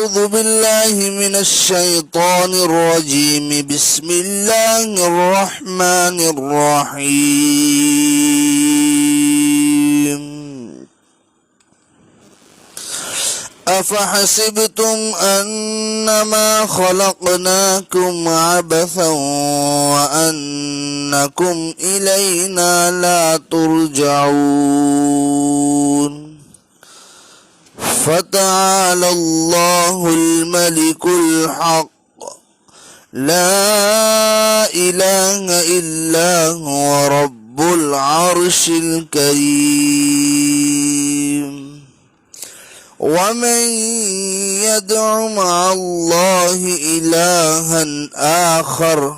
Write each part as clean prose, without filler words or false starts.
أعوذ بالله من الشيطان الرجيم بسم الله الرحمن الرحيم أفحسبتم أنما خلقناكم عبثا وأنكم إلينا لا ترجعون فتعالى الله الملك الحق لا إله إلا هو رب العرش الكريم ومن يدع مع الله إلها آخر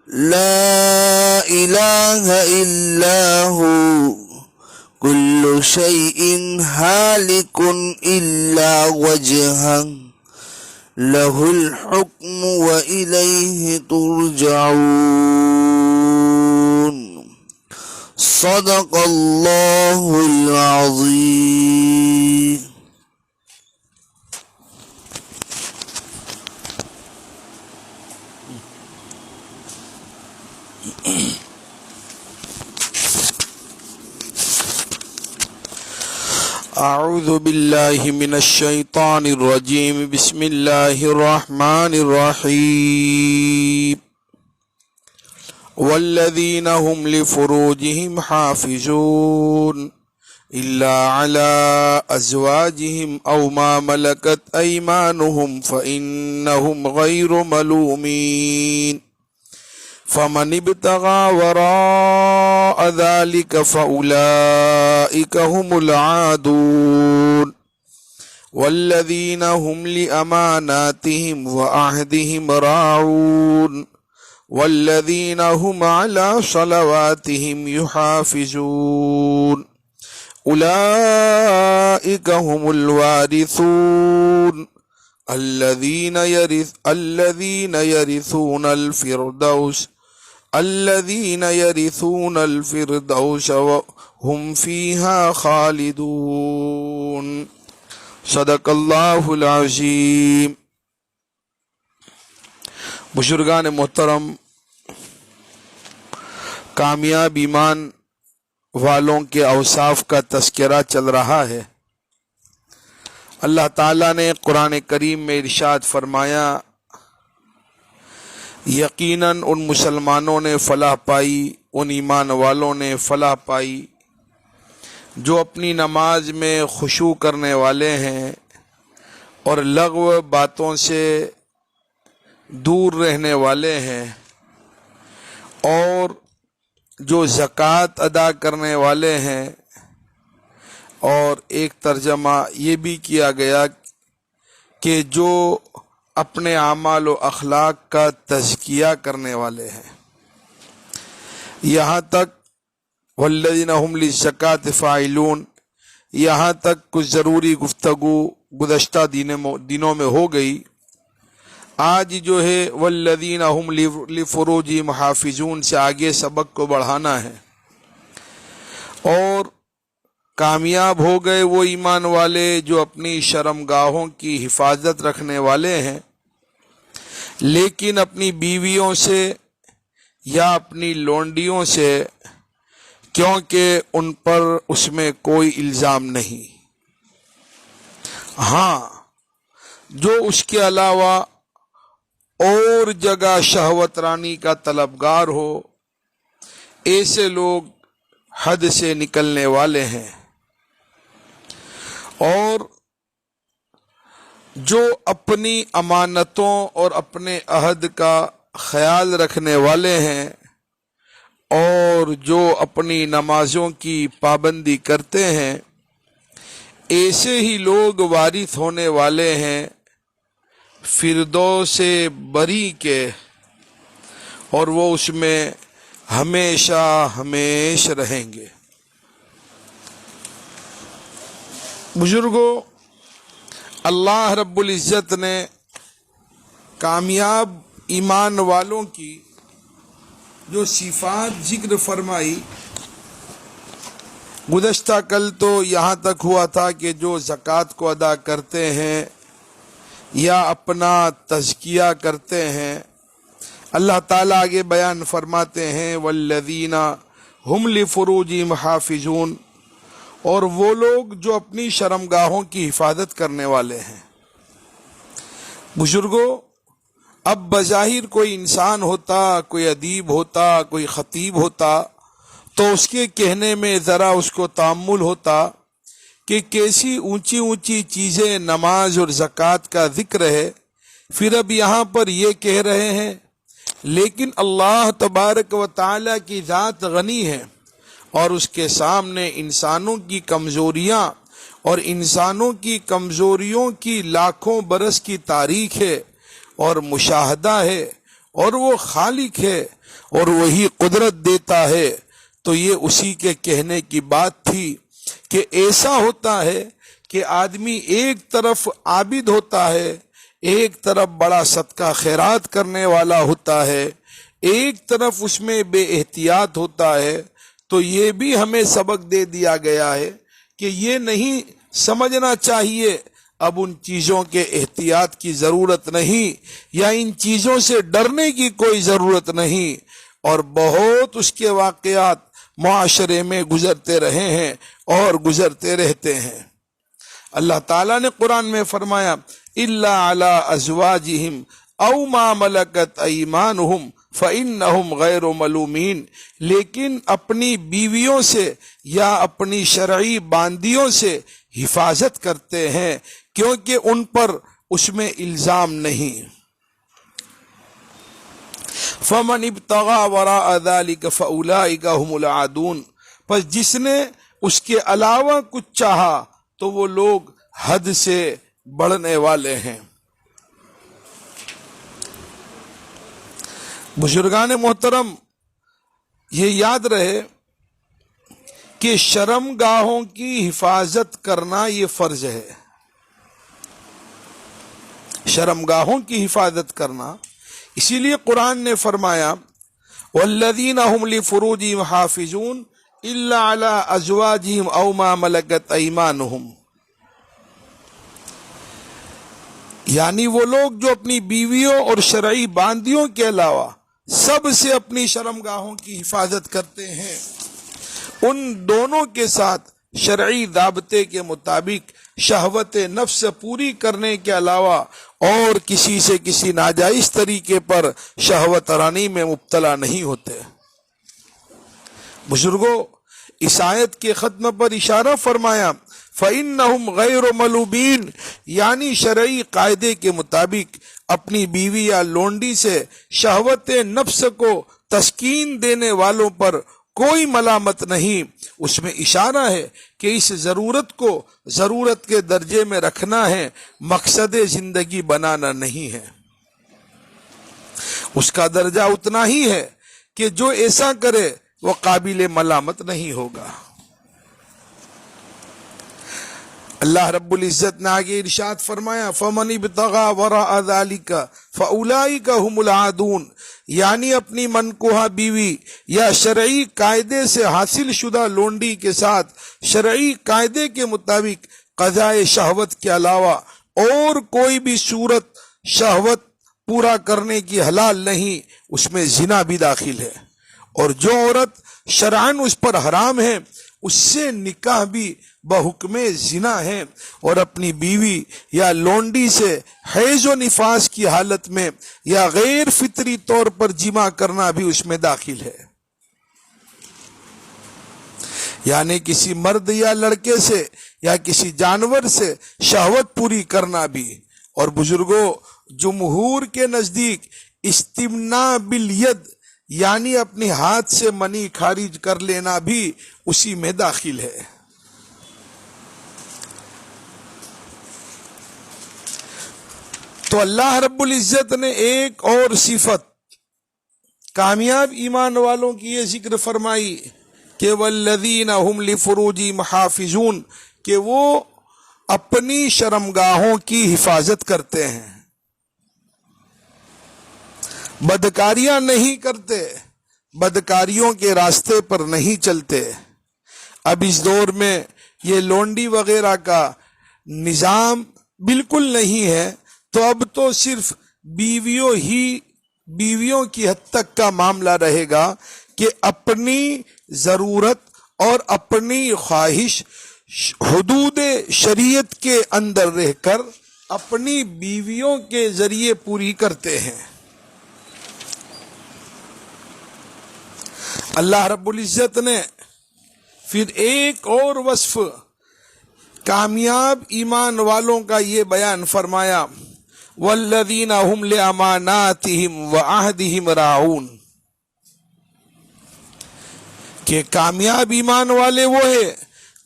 لا إله إلا هو كل شيء هالك إلا وجهه له الحكم وإليه ترجعون صدق الله العظيم. اعوذ باللہ من الشیطان الرجیم بسم اللہ الرحمن الرحیم والذین هم لفروجهم حافظون الا على ازواجهم او ما ملكت ایمانهم فانهم غیر ملومین فمن ابتغى وراء ذلك فأولئك هم العادون والذين هم لأماناتهم وعهدهم راعون والذين هم على صلواتهم يحافظون أولئك هم الوارثون الذين يرثون الفردوس وهم فيها خالدون صدق اللہ العظیم. بزرگان محترم، کامیاب ایمان والوں کے اوصاف کا تذکرہ چل رہا ہے. اللہ تعالیٰ نے قرآن کریم میں ارشاد فرمایا، یقیناً ان مسلمانوں نے فلاح پائی، ان ایمان والوں نے فلاح پائی جو اپنی نماز میں خشوع کرنے والے ہیں اور لغو باتوں سے دور رہنے والے ہیں، اور جو زکوٰۃ ادا کرنے والے ہیں. اور ایک ترجمہ یہ بھی کیا گیا کہ جو اپنے اعمال و اخلاق کا تزکیہ کرنے والے ہیں. یہاں تک والذین هم للزکاۃ فاعلون، یہاں تک کچھ ضروری گفتگو گزشتہ دنوں میں ہو گئی. آج جو ہے والذین هم لفروجہم حافظون سے آگے سبق کو بڑھانا ہے. اور کامیاب ہو گئے وہ ایمان والے جو اپنی شرمگاہوں کی حفاظت رکھنے والے ہیں، لیکن اپنی بیویوں سے یا اپنی لونڈیوں سے، کیونکہ ان پر اس میں کوئی الزام نہیں. ہاں، جو اس کے علاوہ اور جگہ شہوت رانی کا طلبگار ہو، ایسے لوگ حد سے نکلنے والے ہیں. اور جو اپنی امانتوں اور اپنے عہد کا خیال رکھنے والے ہیں اور جو اپنی نمازوں کی پابندی کرتے ہیں، ایسے ہی لوگ وارث ہونے والے ہیں فردوس بری کے، اور وہ اس میں ہمیشہ ہمیشہ رہیں گے. بزرگوں، اللہ رب العزت نے کامیاب ایمان والوں کی جو صفات ذکر فرمائی، گزشتہ کل تو یہاں تک ہوا تھا کہ جو زکوٰۃ کو ادا کرتے ہیں یا اپنا تزکیہ کرتے ہیں۔ اللہ تعالیٰ آگے بیان فرماتے ہیں والذین ہم لفروجہم حافظون، اور وہ لوگ جو اپنی شرمگاہوں کی حفاظت کرنے والے ہیں۔ بزرگوں، اب بظاہر کوئی انسان ہوتا، کوئی ادیب ہوتا، کوئی خطیب ہوتا تو اس کے کہنے میں ذرا اس کو تأمل ہوتا کہ کیسی اونچی اونچی چیزیں نماز اور زکوٰۃ کا ذکر ہے، پھر اب یہاں پر یہ کہہ رہے ہیں۔ لیکن اللہ تبارک و تعالیٰ کی ذات غنی ہے، اور اس کے سامنے انسانوں کی کمزوریاں اور انسانوں کی کمزوریوں کی لاکھوں برس کی تاریخ ہے اور مشاہدہ ہے، اور وہ خالق ہے اور وہی قدرت دیتا ہے۔ تو یہ اسی کے کہنے کی بات تھی کہ ایسا ہوتا ہے کہ آدمی ایک طرف عابد ہوتا ہے، ایک طرف بڑا صدقہ خیرات کرنے والا ہوتا ہے، ایک طرف اس میں بے احتیاط ہوتا ہے۔ تو یہ بھی ہمیں سبق دے دیا گیا ہے کہ یہ نہیں سمجھنا چاہیے اب ان چیزوں کے احتیاط کی ضرورت نہیں، یا ان چیزوں سے ڈرنے کی کوئی ضرورت نہیں، اور بہت اس کے واقعات معاشرے میں گزرتے رہے ہیں اور گزرتے رہتے ہیں۔ اللہ تعالیٰ نے قرآن میں فرمایا الا علی ازواجہم او ما ملکت ایمانہم فإنہم غیر ملومین، لیکن اپنی بیویوں سے یا اپنی شرعی باندیوں سے حفاظت کرتے ہیں کیونکہ ان پر اس میں الزام نہیں۔ فمن ابتغى وراء ذلك فاولئک هم العادون، پس جس نے اس کے علاوہ کچھ چاہا تو وہ لوگ حد سے بڑھنے والے ہیں۔ بزرگان محترم، یہ یاد رہے کہ شرم گاہوں کی حفاظت کرنا یہ فرض ہے۔ شرم گاہوں کی حفاظت کرنا، اسی لیے قرآن نے فرمایا والذین هم لفروجہم حافظون الا علی ازواجہم او ما ملکت ایمانہم، یعنی وہ لوگ جو اپنی بیویوں اور شرعی باندیوں کے علاوہ سب سے اپنی شرمگاہوں کی حفاظت کرتے ہیں، ان دونوں کے ساتھ شرعی ضابطے کے مطابق شہوت نفس پوری کرنے کے علاوہ اور کسی سے کسی ناجائز طریقے پر شہوت رانی میں مبتلا نہیں ہوتے۔ بزرگوں، اس آیت کے ختم پر اشارہ فرمایا فَإِنَّهُمْ غَيْرُ مَلُومِينَ، یعنی شرعی قاعدے کے مطابق اپنی بیوی یا لونڈی سے شہوت نفس کو تسکین دینے والوں پر کوئی ملامت نہیں۔ اس میں اشارہ ہے کہ اس ضرورت کو ضرورت کے درجے میں رکھنا ہے، مقصد زندگی بنانا نہیں ہے۔ اس کا درجہ اتنا ہی ہے کہ جو ایسا کرے وہ قابل ملامت نہیں ہوگا۔ اللہ رب العزت نے آگے ارشاد فرمایا فَمَنِ ابْتَغَى وَرَاءَ ذَلِكَ فَأُولَئِكَ هُمُ الْعَادُونَ، یعنی اپنی منکوہا بیوی یا شرعی قاعدے سے حاصل شدہ لونڈی کے ساتھ شرعی قاعدے کے مطابق قضائے شہوت کے علاوہ اور کوئی بھی صورت شہوت پورا کرنے کی حلال نہیں، اس میں زنا بھی داخل ہے، اور جو عورت شرعاً اس پر حرام ہے اس سے نکاح بھی بحکم زنا ہے، اور اپنی بیوی یا لونڈی سے حیض و نفاس کی حالت میں یا غیر فطری طور پر جمع کرنا بھی اس میں داخل ہے، یعنی کسی مرد یا لڑکے سے یا کسی جانور سے شہوت پوری کرنا بھی۔ اور بزرگوں، جمہور کے نزدیک استمناء بالید، یعنی اپنی ہاتھ سے منی خارج کر لینا بھی اسی میں داخل ہے۔ تو اللہ رب العزت نے ایک اور صفت کامیاب ایمان والوں کی یہ ذکر فرمائی کہ والذین هم لفروجہم حافظون، کہ وہ اپنی شرمگاہوں کی حفاظت کرتے ہیں، بدکاریاں نہیں کرتے، بدکاریوں کے راستے پر نہیں چلتے۔ اب اس دور میں یہ لونڈی وغیرہ کا نظام بالکل نہیں ہے، تو اب تو صرف بیویوں کی حد تک کا معاملہ رہے گا کہ اپنی ضرورت اور اپنی خواہش حدود شریعت کے اندر رہ کر اپنی بیویوں کے ذریعے پوری کرتے ہیں۔ اللہ رب العزت نے پھر ایک اور وصف کامیاب ایمان والوں کا یہ بیان فرمایا، والذین هم لاماناتهم وعہدهم راعون، کہ کامیاب ایمان والے وہ ہیں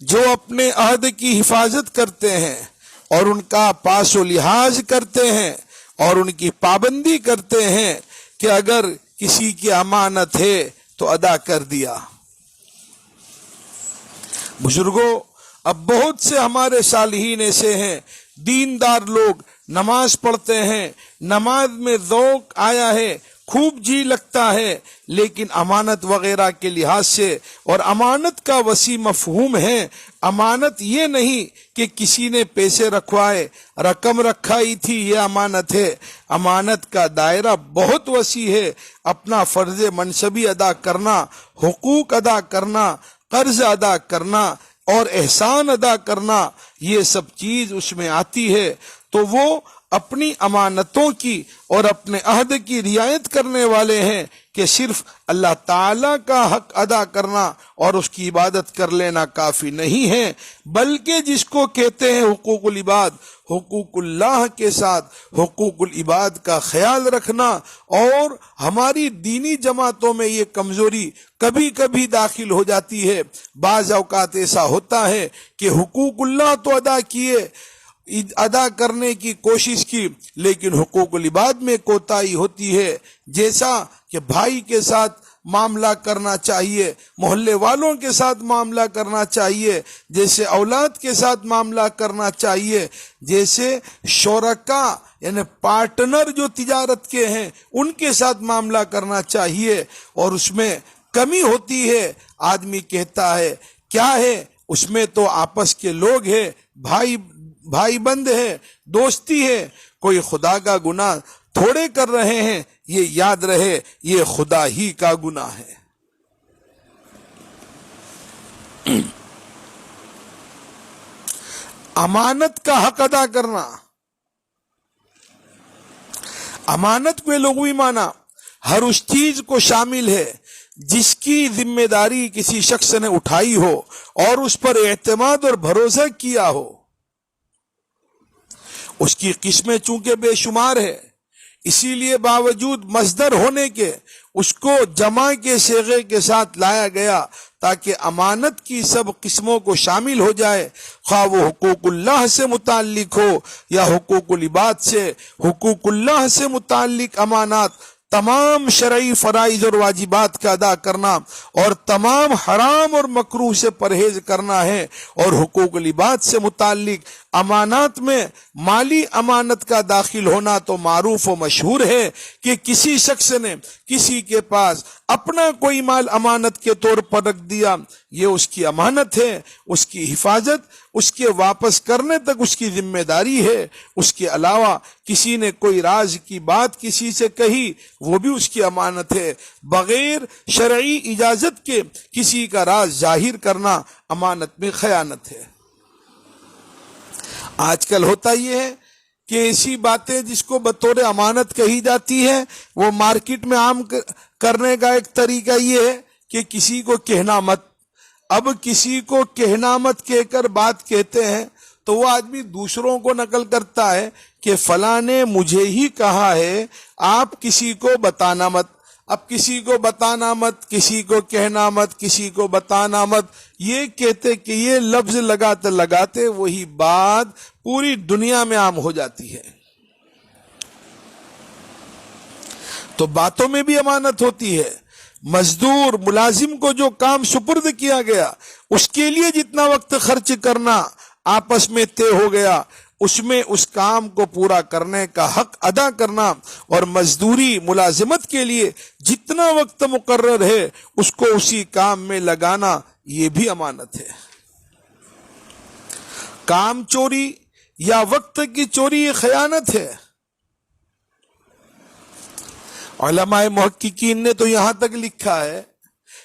جو اپنے عہد کی حفاظت کرتے ہیں اور ان کا پاس و لحاظ کرتے ہیں اور ان کی پابندی کرتے ہیں کہ اگر کسی کی امانت ہے تو ادا کر دیا۔ بزرگوں، اب بہت سے ہمارے صالحین ایسے ہیں، دیندار لوگ، نماز پڑھتے ہیں، نماز میں ذوق آیا ہے، خوب جی لگتا ہے، لیکن امانت وغیرہ کے لحاظ سے، اور امانت کا وسیع مفہوم ہے، امانت یہ نہیں کہ کسی نے پیسے رکھوائے، رقم رکھائی تھی یہ امانت ہے۔ امانت کا دائرہ بہت وسیع ہے، اپنا فرض منصبی ادا کرنا، حقوق ادا کرنا، قرض ادا کرنا اور احسان ادا کرنا، یہ سب چیز اس میں آتی ہے۔ تو وہ اپنی امانتوں کی اور اپنے عہد کی رعایت کرنے والے ہیں کہ صرف اللہ تعالیٰ کا حق ادا کرنا اور اس کی عبادت کر لینا کافی نہیں ہے، بلکہ جس کو کہتے ہیں حقوق العباد، حقوق اللہ کے ساتھ حقوق العباد کا خیال رکھنا۔ اور ہماری دینی جماعتوں میں یہ کمزوری کبھی کبھی داخل ہو جاتی ہے، بعض اوقات ایسا ہوتا ہے کہ حقوق اللہ تو ادا کرنے کی کوشش کی، لیکن حقوق العباد میں کوتاہی ہوتی ہے، جیسا کہ بھائی کے ساتھ معاملہ کرنا چاہیے، محلے والوں کے ساتھ معاملہ کرنا چاہیے، جیسے اولاد کے ساتھ معاملہ کرنا چاہیے، جیسے شرکا یعنی پارٹنر جو تجارت کے ہیں ان کے ساتھ معاملہ کرنا چاہیے، اور اس میں کمی ہوتی ہے۔ آدمی کہتا ہے کیا ہے اس میں تو آپس کے لوگ ہیں، بھائی بند ہے، دوستی ہے، کوئی خدا کا گناہ تھوڑے کر رہے ہیں، یہ یاد رہے یہ خدا ہی کا گناہ ہے۔ امانت کا حق ادا کرنا، امانت کو لغوی معنی ہر اس چیز کو شامل ہے جس کی ذمہ داری کسی شخص نے اٹھائی ہو اور اس پر اعتماد اور بھروسہ کیا ہو۔ اس کی قسمیں چونکہ بے شمار ہے، اسی لیے باوجود مصدر ہونے کے اس کو جمع کے صیغے کے ساتھ لایا گیا تاکہ امانت کی سب قسموں کو شامل ہو جائے، خواہ وہ حقوق اللہ سے متعلق ہو یا حقوق العباد سے۔ حقوق اللہ سے متعلق امانات تمام شرعی فرائض اور واجبات کا ادا کرنا اور تمام حرام اور مکروہ سے پرہیز کرنا ہے، اور حقوق العباد سے متعلق امانات میں مالی امانت کا داخل ہونا تو معروف و مشہور ہے کہ کسی شخص نے کسی کے پاس اپنا کوئی مال امانت کے طور پر رکھ دیا، یہ اس کی امانت ہے، اس کی حفاظت اس کے واپس کرنے تک اس کی ذمہ داری ہے۔ اس کے علاوہ کسی نے کوئی راز کی بات کسی سے کہی، وہ بھی اس کی امانت ہے۔ بغیر شرعی اجازت کے کسی کا راز ظاہر کرنا امانت میں خیانت ہے۔ آج کل ہوتا یہ ہے کہ ایسی باتیں جس کو بطور امانت کہی جاتی ہے، وہ مارکیٹ میں عام کرنے کا ایک طریقہ یہ ہے کہ کسی کو کہنا مت۔ اب کسی کو کہنا مت کہہ کر بات کہتے ہیں تو وہ آدمی دوسروں کو نقل کرتا ہے کہ فلاں نے مجھے ہی کہا ہے آپ کسی کو بتانا مت۔ اب کسی کو بتانا مت، کسی کو کہنا مت، کسی کو بتانا مت، یہ کہتے کہ یہ لفظ لگاتے لگاتے وہی بات پوری دنیا میں عام ہو جاتی ہے۔ تو باتوں میں بھی امانت ہوتی ہے۔ مزدور ملازم کو جو کام سپرد کیا گیا اس کے لیے جتنا وقت خرچ کرنا آپس میں طے ہو گیا، اس میں اس کام کو پورا کرنے کا حق ادا کرنا، اور مزدوری ملازمت کے لیے جتنا وقت مقرر ہے اس کو اسی کام میں لگانا، یہ بھی امانت ہے۔ کام چوری یا وقت کی چوری یہ خیانت ہے۔ علماء محققین نے تو یہاں تک لکھا ہے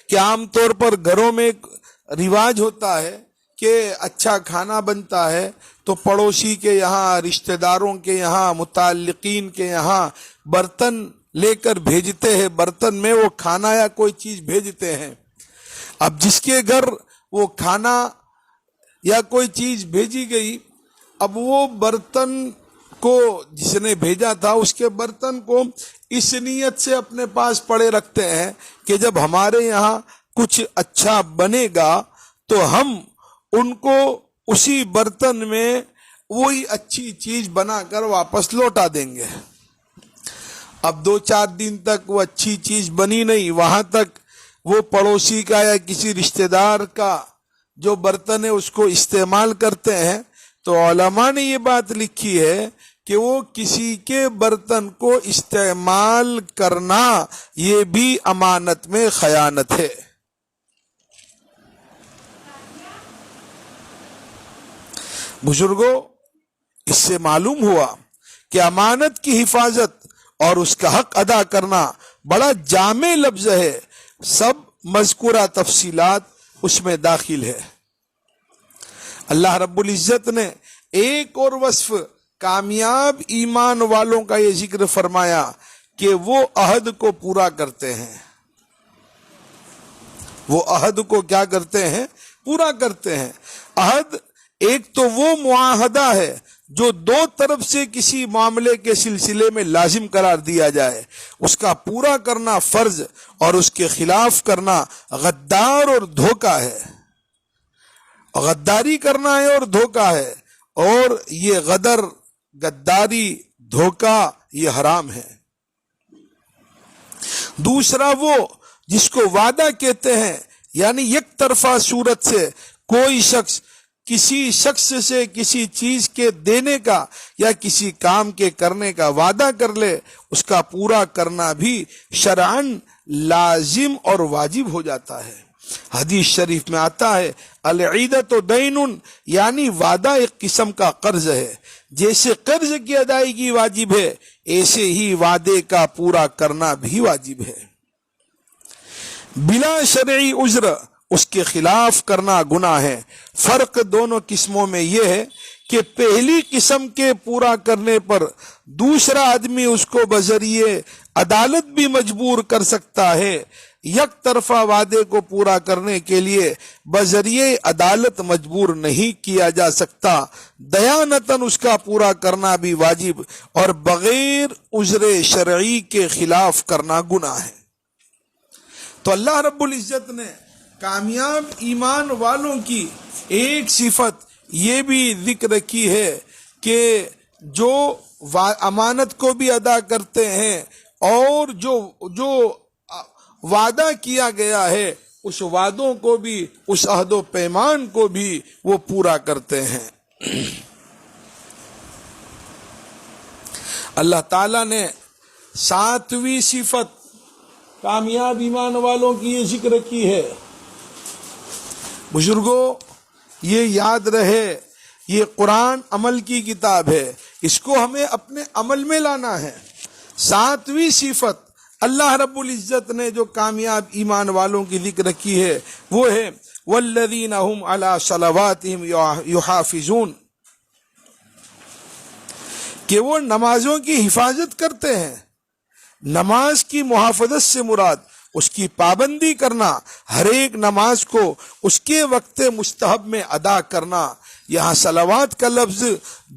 کہ عام طور پر گھروں میں ایک رواج ہوتا ہے کہ اچھا کھانا بنتا ہے تو پڑوسی کے یہاں، رشتہ داروں کے یہاں، متعلقین کے یہاں برتن لے کر بھیجتے ہیں، برتن میں وہ کھانا یا کوئی چیز بھیجتے ہیں۔ اب جس کے گھر وہ کھانا یا کوئی چیز بھیجی گئی، اب وہ برتن کو جس نے بھیجا تھا اس کے برتن کو اس نیت سے اپنے پاس پڑے رکھتے ہیں کہ جب ہمارے یہاں کچھ اچھا بنے گا تو ہم ان کو اسی برتن میں وہی اچھی چیز بنا کر واپس لوٹا دیں گے۔ اب 2-4 دن تک وہ اچھی چیز بنی نہیں، وہاں تک وہ پڑوسی کا یا کسی رشتہ دار کا جو برتن ہے اس کو استعمال کرتے ہیں، تو علماء نے یہ بات لکھی ہے کہ وہ کسی کے برتن کو استعمال کرنا یہ بھی امانت میں خیانت ہے۔ بزرگوں، اس سے معلوم ہوا کہ امانت کی حفاظت اور اس کا حق ادا کرنا بڑا جامع لفظ ہے، سب مذکورہ تفصیلات اس میں داخل ہے۔ اللہ رب العزت نے ایک اور وصف کامیاب ایمان والوں کا یہ ذکر فرمایا کہ وہ عہد کو پورا کرتے ہیں۔ وہ عہد کو کیا کرتے ہیں؟ پورا کرتے ہیں۔ عہد ایک تو وہ معاہدہ ہے جو 2 طرف سے کسی معاملے کے سلسلے میں لازم قرار دیا جائے، اس کا پورا کرنا فرض اور اس کے خلاف کرنا غدار اور دھوکہ ہے۔ غداری کرنا ہے اور دھوکہ ہے، اور یہ غدر، غداری، دھوکہ یہ حرام ہے۔ دوسرا وہ جس کو وعدہ کہتے ہیں، یعنی یک طرفہ صورت سے کوئی شخص کسی شخص سے کسی چیز کے دینے کا یا کسی کام کے کرنے کا وعدہ کر لے، اس کا پورا کرنا بھی شرعاً لازم اور واجب ہو جاتا ہے۔ حدیث شریف میں آتا ہے العیدۃ دین، یعنی وعدہ ایک قسم کا قرض ہے۔ جیسے قرض کی ادائیگی واجب ہے، ایسے ہی وعدے کا پورا کرنا بھی واجب ہے۔ بلا شرعی عذر اس کے خلاف کرنا گناہ ہے۔ فرق دونوں قسموں میں یہ ہے کہ پہلی قسم کے پورا کرنے پر دوسرا آدمی اس کو بذریعے عدالت بھی مجبور کر سکتا ہے، یک طرفہ وعدے کو پورا کرنے کے لیے بذریعے عدالت مجبور نہیں کیا جا سکتا، دیانتاً اس کا پورا کرنا بھی واجب اور بغیر عذر شرعی کے خلاف کرنا گناہ ہے۔ تو اللہ رب العزت نے کامیاب ایمان والوں کی ایک صفت یہ بھی ذکر کی ہے کہ جو امانت کو بھی ادا کرتے ہیں اور جو وعدہ کیا گیا ہے اس وعدوں کو بھی، اس عہد و پیمان کو بھی وہ پورا کرتے ہیں۔ اللہ تعالیٰ نے 7ویں صفت کامیاب ایمان والوں کی یہ ذکر کی ہے۔ بزرگوں، یہ یاد رہے، یہ قرآن عمل کی کتاب ہے، اس کو ہمیں اپنے عمل میں لانا ہے۔ 7ویں صفت اللہ رب العزت نے جو کامیاب ایمان والوں کی ذکر کی ہے وہ ہے والذین هم علی صلواتہم یحافظون، کہ وہ نمازوں کی حفاظت کرتے ہیں۔ نماز کی محافظت سے مراد اس کی پابندی کرنا، ہر ایک نماز کو اس کے وقت مستحب میں ادا کرنا۔ یہاں صلوات کا لفظ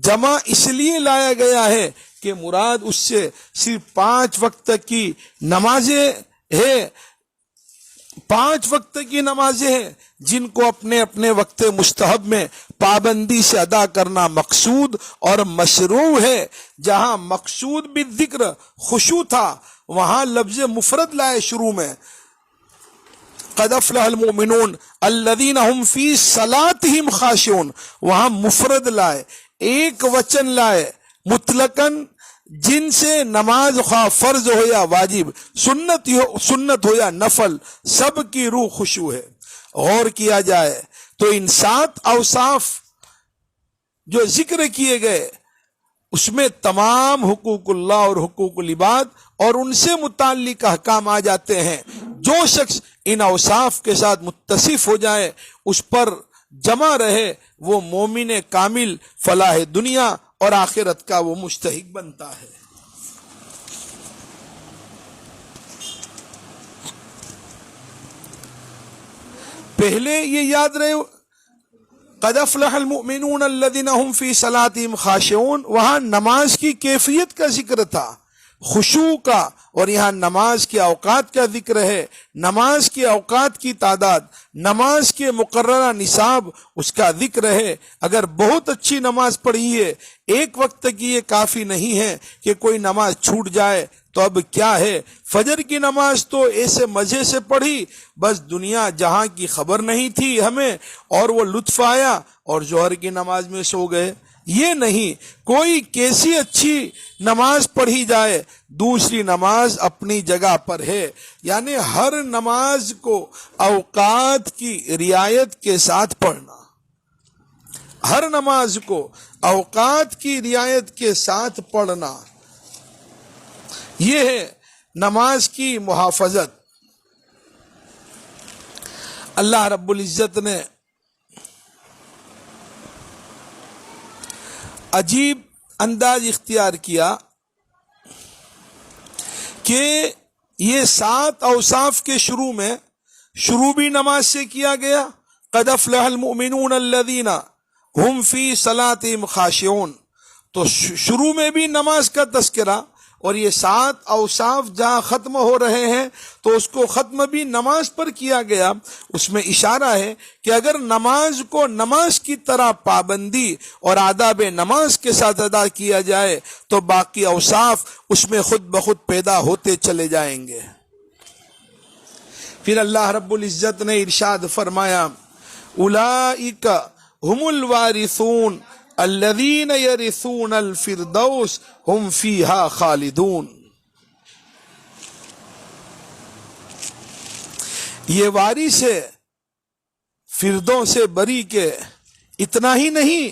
جمع اس لیے لایا گیا ہے کہ مراد اس سے صرف 5 وقت کی نمازیں ہیں، 5 وقت کی نمازیں ہیں جن کو اپنے اپنے وقت مستحب میں پابندی سے ادا کرنا مقصود اور مشروع ہے۔ جہاں مقصود بالذکر خشوع تھا وہاں لفظ مفرد لائے شروع میں، قد افلح المؤمنون الذین هم فی صلاتہم خاشعون، وہاں مفرد لائے، ایک وچن لائے مطلقاً، جن سے نماز خواہ فرض ہو یا واجب، سنت ہو یا نفل، سب کی روح خشوع ہے۔ غور کیا جائے تو ان 7 اوصاف جو ذکر کیے گئے اس میں تمام حقوق اللہ اور حقوق العباد اور ان سے متعلق احکام آ جاتے ہیں. جو شخص ان اوصاف کے ساتھ متصف ہو جائے، اس پر جمع رہے، وہ مومن کامل فلاح دنیا اور آخرت کا وہ مستحق بنتا ہے. پہلے یہ یاد رہے قد افلح المؤمنون الذين هم في صلاتهم خاشعون، وہاں نماز کی کیفیت کا ذکر تھا، خشوع کا، اور یہاں نماز کے اوقات کا ذکر ہے. نماز کے اوقات کی تعداد، نماز کے مقررہ نصاب، اس کا ذکر ہے. اگر بہت اچھی نماز پڑھی ہے، ایک وقت کی یہ کافی نہیں ہے کہ کوئی نماز چھوٹ جائے تو اب کیا ہے. فجر کی نماز تو ایسے مزے سے پڑھی، بس دنیا جہاں کی خبر نہیں تھی ہمیں، اور وہ لطف آیا اور ظہر کی نماز میں سو گئے. یہ نہیں، کوئی کیسی اچھی نماز پڑھی جائے، دوسری نماز اپنی جگہ پر ہے. یعنی ہر نماز کو اوقات کی رعایت کے ساتھ پڑھنا، ہر نماز کو اوقات کی رعایت کے ساتھ پڑھنا، یہ ہے نماز کی محافظت. اللہ رب العزت نے عجیب انداز اختیار کیا کہ یہ 7 اوصاف کے شروع بھی نماز سے کیا گیا. قد افلح المؤمنون الذین هم فی صلاتهم خاشعون، تو شروع میں بھی نماز کا تذکرہ، اور یہ 7 اوصاف جہاں ختم ہو رہے ہیں تو اس کو ختم بھی نماز پر کیا گیا. اس میں اشارہ ہے کہ اگر نماز کو نماز کی طرح پابندی اور آداب نماز کے ساتھ ادا کیا جائے تو باقی اوصاف اس میں خود بخود پیدا ہوتے چلے جائیں گے. پھر اللہ رب العزت نے ارشاد فرمایا اولئک هم الوارثون الذین یرثون الفردوس ہم فیہا خالدون. یہ وارث ہے فردوں سے بری کے. اتنا ہی نہیں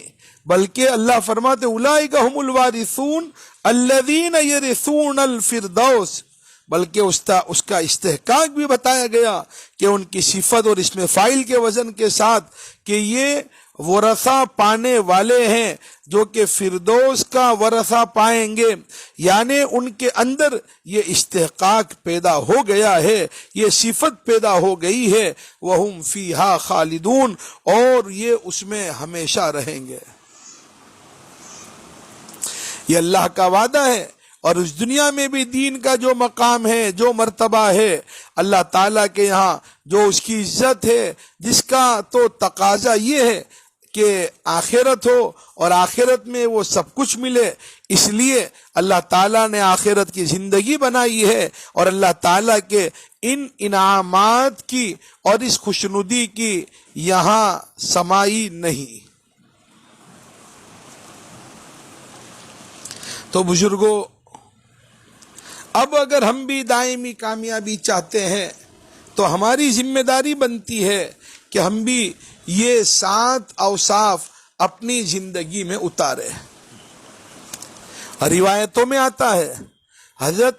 بلکہ اللہ فرماتے اولئک هم الوارثون الذین یرثون الفردوس، بلکہ اس کا استحقاق بھی بتایا گیا کہ ان کی صفت اور اسم فاعل کے وزن کے ساتھ کہ یہ ورثہ پانے والے ہیں جو کہ فردوس کا ورثہ پائیں گے. یعنی ان کے اندر یہ استحقاق پیدا ہو گیا ہے، یہ صفت پیدا ہو گئی ہے. وَهُمْ فِيهَا خَالِدُونَ، اور یہ اس میں ہمیشہ رہیں گے. یہ اللہ کا وعدہ ہے. اور اس دنیا میں بھی دین کا جو مقام ہے، جو مرتبہ ہے اللہ تعالیٰ کے یہاں، جو اس کی عزت ہے، جس کا تو تقاضا یہ ہے کہ آخرت ہو اور آخرت میں وہ سب کچھ ملے. اس لیے اللہ تعالیٰ نے آخرت کی زندگی بنائی ہے، اور اللہ تعالیٰ کے ان انعامات کی اور اس خوشنودی کی یہاں سمائی نہیں. تو بزرگوں، اب اگر ہم بھی دائمی کامیابی چاہتے ہیں تو ہماری ذمہ داری بنتی ہے کہ ہم بھی یہ 7 اوصاف اپنی زندگی میں اتارے. روایتوں میں آتا ہے حضرت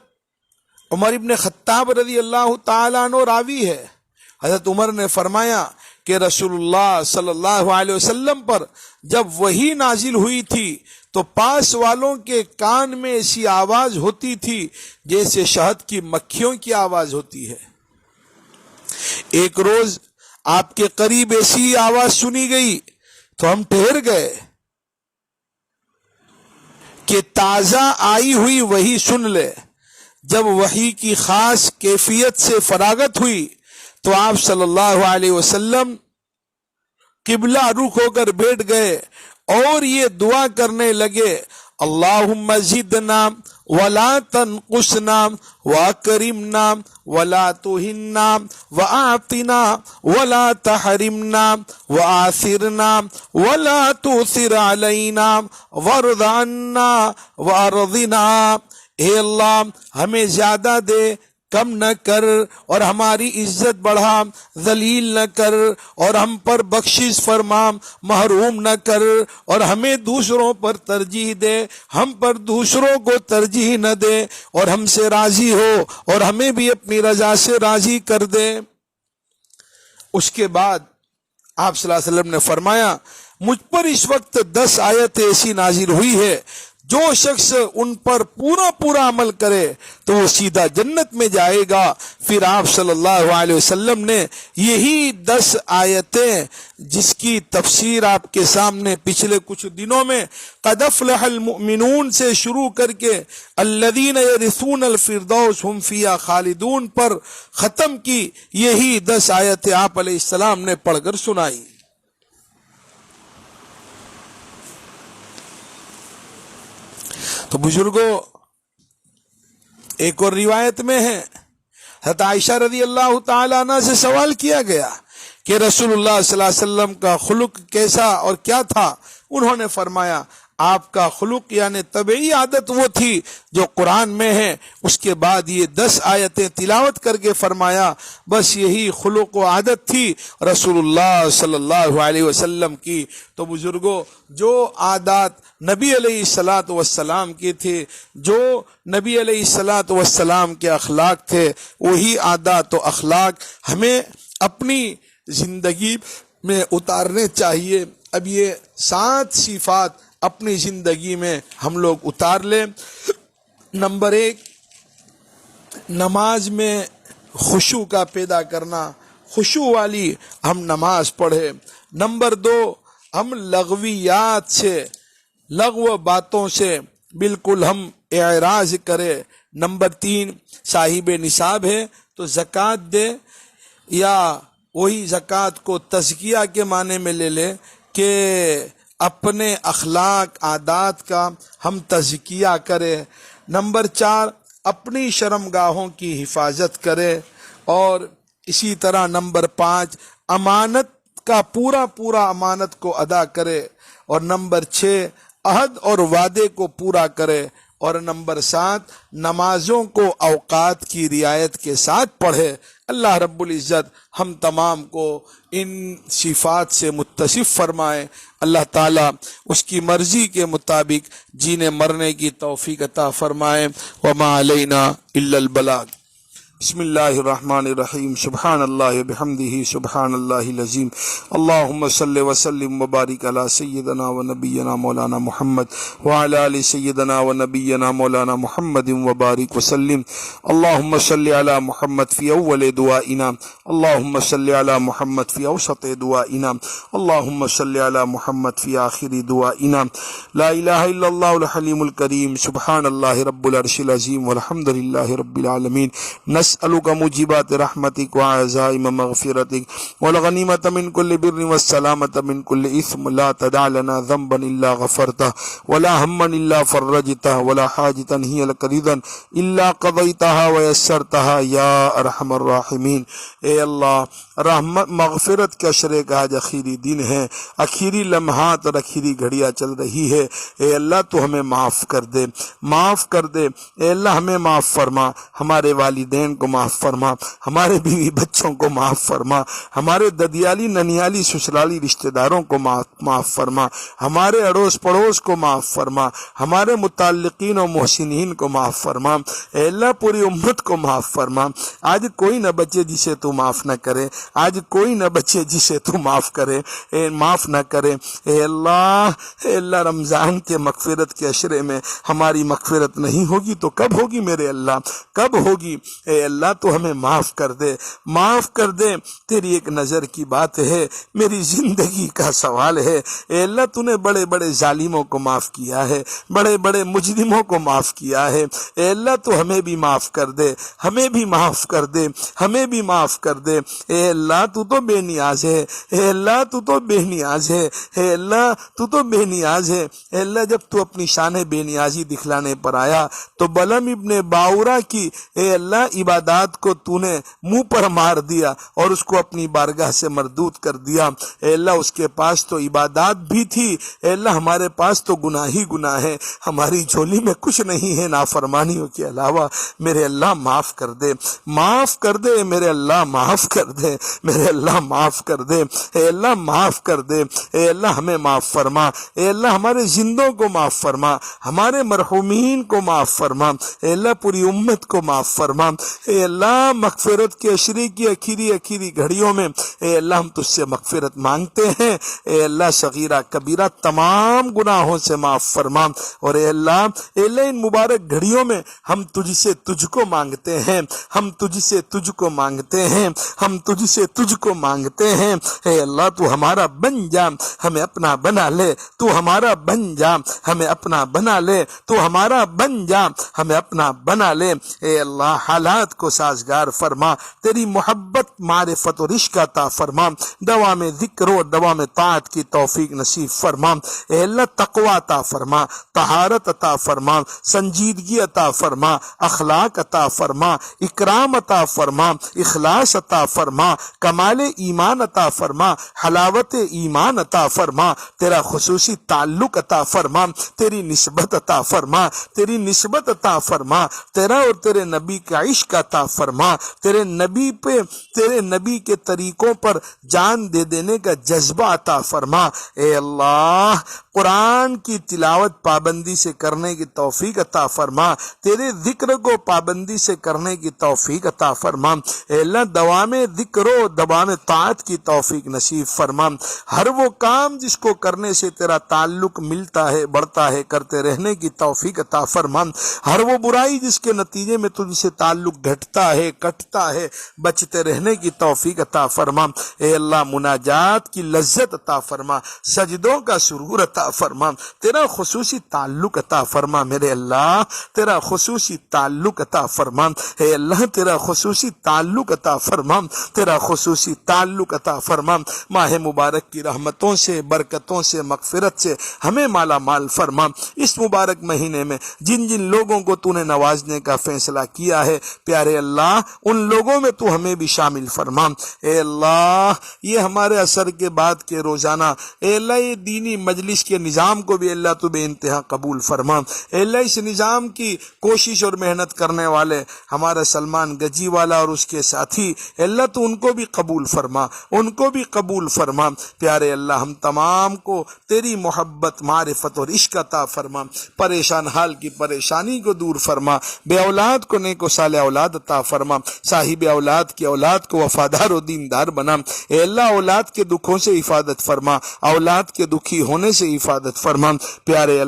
عمر ابن خطاب رضی اللہ تعالیٰ عنہ راوی ہے، حضرت عمر نے فرمایا کہ رسول اللہ صلی اللہ علیہ وسلم پر جب وحی نازل ہوئی تھی تو پاس والوں کے کان میں ایسی آواز ہوتی تھی جیسے شہد کی مکھیوں کی آواز ہوتی ہے. ایک روز آپ کے قریب ایسی آواز سنی گئی تو ہم ٹھہر گئے کہ تازہ آئی ہوئی وحی سن لے. جب وحی کی خاص کیفیت سے فراغت ہوئی تو آپ صلی اللہ علیہ وسلم قبلہ رخ ہو کر بیٹھ گئے اور یہ دعا کرنے لگے اللہم زدنا ولا تنقصنا واکرمنا ولا تہنا واعطنا ولا تحرمنا وآثرنا ولا تؤثر علینا وارض عنا وارضنا. اے اللہ ہمیں زیادہ دے، کم نہ کر اور ہماری عزت بڑھا، ذلیل نہ کر اور ہم پر بخشش فرما، محروم نہ کر اور ہمیں دوسروں پر ترجیح دے، ہم پر دوسروں کو ترجیح نہ دے اور ہم سے راضی ہو اور ہمیں بھی اپنی رضا سے راضی کر دے۔ اس کے بعد آپ صلی اللہ علیہ وسلم نے فرمایا مجھ پر اس وقت 10 آیتیں ایسی نازل ہوئی ہے، جو شخص ان پر پورا عمل کرے تو وہ سیدھا جنت میں جائے گا۔ پھر آپ صلی اللہ علیہ وسلم نے یہی 10 آیتیں جس کی تفسیر آپ کے سامنے پچھلے کچھ دنوں میں قد افلح المؤمنون سے شروع کر کے الذین یرثون الفردوس هم فیہا خالدون پر ختم کی، یہی 10 آیتیں آپ علیہ السلام نے پڑھ کر سنائی۔ تو بزرگوں، ایک اور روایت میں ہے حضرت عائشہ رضی اللہ تعالیٰ عنہ سے سوال کیا گیا کہ رسول اللہ صلی اللہ علیہ وسلم کا خلق کیسا اور کیا تھا؟ انہوں نے فرمایا آپ کا خلق یعنی طبعی عادت وہ تھی جو قرآن میں ہے، اس کے بعد یہ 10 آیتیں تلاوت کر کے فرمایا بس یہی خلق و عادت تھی رسول اللہ صلی اللہ علیہ وسلم کی۔ تو بزرگوں، جو عادات نبی علیہ الصلاۃ والسلام کے تھے، جو نبی علیہ الصلاۃ والسلام کے اخلاق تھے، وہی عادات و اخلاق ہمیں اپنی زندگی میں اتارنے چاہیے۔ اب یہ 7 صفات اپنی زندگی میں ہم لوگ اتار لیں۔ نمبر 1، نماز میں خشوع کا پیدا کرنا، خشوع والی ہم نماز پڑھیں۔ نمبر 2، ہم لغویات سے، لغو باتوں سے بالکل ہم اعراض کریں۔ نمبر 3، صاحب نصاب ہے تو زکوٰۃ دے، یا وہی زکوٰۃ کو تزکیہ کے معنی میں لے لے کہ اپنے اخلاق عادات کا ہم تزکیہ کریں۔ نمبر 4، اپنی شرمگاہوں کی حفاظت کرے، اور اسی طرح نمبر 5، امانت کا پورا امانت کو ادا کرے، اور نمبر 6، عہد اور وعدے کو پورا کرے، اور نمبر 7، نمازوں کو اوقات کی رعایت کے ساتھ پڑھے۔ اللہ رب العزت ہم تمام کو ان صفات سے متصف فرمائے۔ اللہ تعالیٰ اس کی مرضی کے مطابق جینے مرنے کی توفیق عطا فرمائے۔ وما علینا الا البلاغ۔ بسم اللہ الرحمن الرحیم۔ سبحان اللہ بحمدہ، سبحان اللہ العظیم۔ اللہم صلی وسلم وبارک علی سیدنا و نبینا مولانا محمد وعلی آل سیدنا و نبینا مولانا محمد وبارک وسلم۔ اللہم صلی علی محمد فی اول دعائنا، اللہم صلی علی محمد فی اوسط دعائنا، اللہم صلی علی محمد فی آخر دعائنا۔ لا الہ الا اللہ الحلیم الکریم، سبحان اللہ رب العرش العظیم، والحمد للہ رب العالمین۔ نسألك موجبات رحمتك وعزائم مغفرتك والغنیمة من كل بر والسلامة من كل إثم، لا تدع لنا ذنبا إلا غفرته ولا هما إلا فرجته ولا حاجة هي لك رضا إلا قضيتها ويسرتها يا أرحم الراحمين۔ اے اللہ، رحمت مغفرت کا شرع کا آج اخیری دن ہے، اخیری لمحات اور اخیری گھڑیاں چل رہی ہے۔ اے اللہ تو ہمیں معاف کر دے، معاف کر دے۔ اے اللہ ہمیں معاف فرما، ہمارے والدین کو معاف فرما، ہمارے بیوی بچوں کو معاف فرما، ہمارے ددیالی ننیالی سسرالی رشتہ داروں کو معاف فرما، ہمارے اڑوس پڑوس کو معاف فرما، ہمارے متعلقین و محسنین کو معاف فرما۔ اے اللہ پوری امت کو معاف فرما۔ آج کوئی نہ بچے جسے تو معاف نہ کرے، آج کوئی نہ بچے جسے تو معاف کرے، معاف نہ کرے۔ اے اللہ رمضان کے مغفرت کے عشرے میں ہماری مغفرت نہیں ہوگی تو کب ہوگی میرے اللہ، کب ہوگی؟ اے اللہ تو ہمیں معاف کر دے، معاف کر دے۔ تیری ایک نظر کی بات ہے، میری زندگی کا سوال ہے۔ اے اللہ تو نے بڑے بڑے ظالموں کو معاف کیا ہے، بڑے بڑے مجرموں کو معاف کیا ہے۔ اے اللہ تو ہمیں بھی معاف کر دے، ہمیں بھی معاف کر دے، ہمیں بھی معاف کر دے۔ اے اللہ تو تو بے نیاز ہے، اے اللہ تو تو بے نیاز ہے، اے اللہ تو تو بے نیاز ہے۔ اے اللہ جب تو اپنی شان بے نیازی دکھلانے پر آیا تو بلم ابن باورا کی اے اللہ عبادات کو تو نے منہ پر مار دیا اور اس کو اپنی بارگاہ سے مردود کر دیا۔ اے اللہ اس کے پاس تو عبادات بھی تھی، اے اللہ ہمارے پاس تو گناہ ہی گناہ ہے، ہماری جھولی میں کچھ نہیں ہے نافرمانیوں کے علاوہ۔ میرے اللہ معاف کر دے، معاف کر دے، میرے اللہ معاف کر دے، میرے اللہ معاف کر دے، اے اللہ معاف کر دے، اے اللہ ہمیں معاف فرما، اے اللہ ہمارے زندوں کو معاف فرما، ہمارے مرحومین کو معاف فرما، اے اللہ پوری امت کو معاف فرما۔ اے اللہ مغفرت کے عشرے کی اخیری گھڑیوں میں اے اللہ ہم تجھ سے مغفرت مانگتے ہیں، اے اللہ صغیرہ کبیرہ تمام گناہوں سے معاف فرما، اور اے اللہ ان مبارک گھڑیوں میں ہم تجھ سے تجھ کو مانگتے ہیں، ہم تجھ سے تجھ کو مانگتے ہیں، ہم تجھ سے تجھ کو مانگتے ہیں۔ اے اللہ تو ہمارا بن جا، ہمیں اپنا بنا لے، تو ہمارا بن جا، ہمیں اپنا بنا لے، تو ہمارا بن جا، ہمیں اپنا بنا لے۔ اے اللہ حالات کو سازگار فرما، تیری محبت معرفت اور عشق عطا فرما، دوام ذکر و دوام طاعت کی توفیق نصیب فرما۔ اے اللہ تقوی عطا فرما، طہارت عطا فرما، سنجیدگی عطا فرما، اخلاق عطا فرما، اکرام عطا فرما، اخلاص عطا فرما، کمال ایمان عطا فرما، حلاوت ایمان عطا فرما، تیرا خصوصی تعلق عطا فرما، تیری نسبت عطا فرما، تیری نسبت عطا فرما، تیرا اور تیرے نبی کا عشق عطا فرما، تیرے نبی کے طریقوں پر جان دے دینے کا جذبہ عطا فرما۔ اے اللہ قرآن کی تلاوت پابندی سے کرنے کی توفیق عطا فرما، تیرے ذکر کو پابندی سے کرنے کی توفیق عطا فرما۔ اے اللہ دوام ذکر و دوام طاعت کی توفیق نصیب فرما، ہر وہ کام جس کو کرنے سے تیرا تعلق ملتا ہے بڑھتا ہے کرتے رہنے کی توفیق عطا فرما، ہر وہ برائی جس کے نتیجے میں تجھ سے تعلق گھٹتا ہے کٹتا ہے بچتے رہنے کی توفیق عطا فرما۔ اے اللہ مناجات کی لذت عطا فرما، سجدوں کا سرور عطا فرما، تیرا خصوصی تعلق عطا فرما، میرے اللہ تیرا خصوصی تعلق عطا فرما، اے اللہ تیرا خصوصی تعلق عطا فرما، تیرا خصوصی تعلق عطا فرما۔ ماہ مبارک کی رحمتوں سے برکتوں سے مغفرت سے ہمیں مالا مال فرما۔ اس مبارک مہینے میں جن جن لوگوں کو تو نے نوازنے کا فیصلہ کیا ہے پیارے اللہ ان لوگوں میں تو ہمیں بھی شامل فرما۔ اے اللہ یہ ہمارے عصر کے بعد کے روزانہ اے اللہ یہ دینی مجلس کے نظام کو بھی اللہ تو بے انتہا قبول فرما۔ اے اللہ اس نظام کی کوشش اور محنت کرنے والے ہمارا سلمان گجی والا اور اس کے ساتھی اے اللہ تو ان کو بھی قبول فرما، ان کو بھی قبول فرما۔ پیارے اللہ ہم تمام کو تیری محبت معرفت اور عشق عطا فرما، پریشان حال کی پریشانی کو دور فرما، بے اولاد کو نیک و صالح اولاد عطا فرما، صاحب اولاد کی اولاد کو وفادار و دیندار بنا۔ اے اللہ اولاد کے دکھوں سے حفاظت فرما، اولاد کے دکھی ہونے سے حفاظت فرما۔ پیارے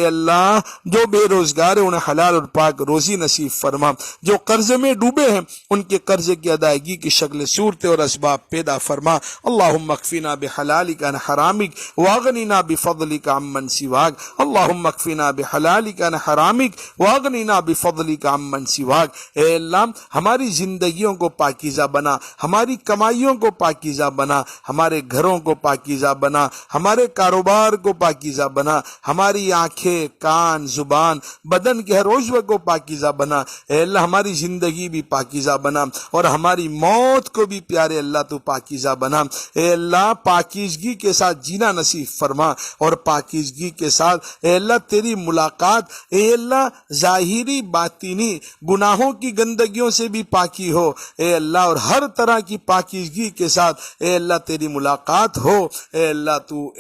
اللہ جو بے روزگار ہیں انہیں حلال اور پاک روزی نصیب فرما، جو قرض میں ڈوبے ہیں ان کے قرض کی ادائیگی کی شکل صورتیں اور اسباب پیدا فرما۔ اللہم اکفینا بحلالک عن حرامک واغنینا بفضلک عمن سواک، اللہم اکفینا بحلالک عن حرامک واغنینا بفضلک عمن سواک۔ اے اللہ ہماری زندگیوں کو پاکیزہ بنا، ہماری کمائیوں کو پاکیزہ بنا، ہمارے گھروں کو پاکیزہ بنا، ہمارے کاروبار کو پاکیزہ بنا، ہماری آنکھیں کان زبان بدن کے ہر عضو کو پاکیزہ بنا۔ اے اللہ ہماری زندگی بھی پاکیزہ بنا اور ہماری موت کو بھی پیارے اللہ تو پاکیزہ بنا۔ اے اللہ پاکیزگی کے ساتھ جینا نصیب فرما اور پاکیزگی کے ساتھ اے اللہ تیری ملاقات اے اللہ ظاہری باطنی گناہوں کی گندگیوں سے بھی پاکی ہو اے اللہ، اور ہر طرح کی پاکیزگی کے ساتھ اے اللہ تیری ملاقات ہو۔ اے اللہ تو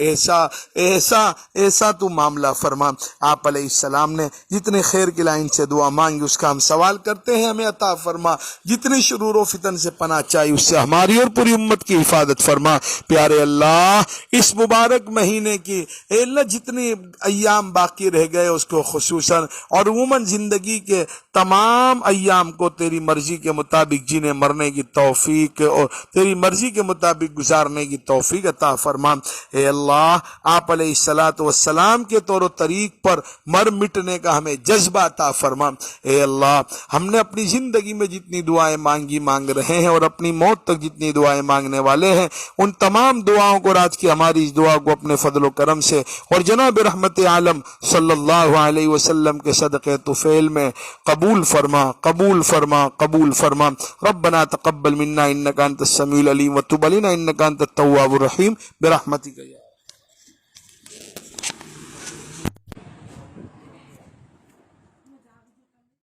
ایسا تو معاملہ فرما۔ آپ علیہ السلام نے جتنے خیر کی لائن سے دعا مانگی اس کا ہم سوال کرتے ہیں ہمیں عطا فرما، جتنی شرور و فتن سے پناہ چاہیے اس سے ہماری اور پوری امت کی حفاظت فرما۔ پیارے اللہ اس مبارک مہینے کی اے اللہ جتنے ایام باقی رہ گئے اس کو خصوصاً اور عموماً زندگی کے تمام ایام کو تیری مرضی کے مطابق جینے مرنے کی توفیق اور تیری مرضی کے مطابق گزارنے کی توفیق عطا فرما۔ اے اللہ آپ علیہ السلام کے طور و طریق پر مر مٹنے کا ہمیں جذبہ عطا فرما۔ اے اللہ ہم نے اپنی زندگی میں جتنی دعائیں مانگ رہے ہیں اور اپنی موت تک جتنی دعائیں مانگنے والے ہیں ان تمام دعاؤں کو اور آج کی ہماری اس دعا کو اپنے فضل و کرم سے اور جناب رحمت عالم صلی اللہ علیہ وسلم کے صدقے طفیل میں قبول فرما قبول فرما قبول فرما. ربنا تقبل منا انك انت السميع العليم وتب علينا انك انت التواب الرحيم برحمتك.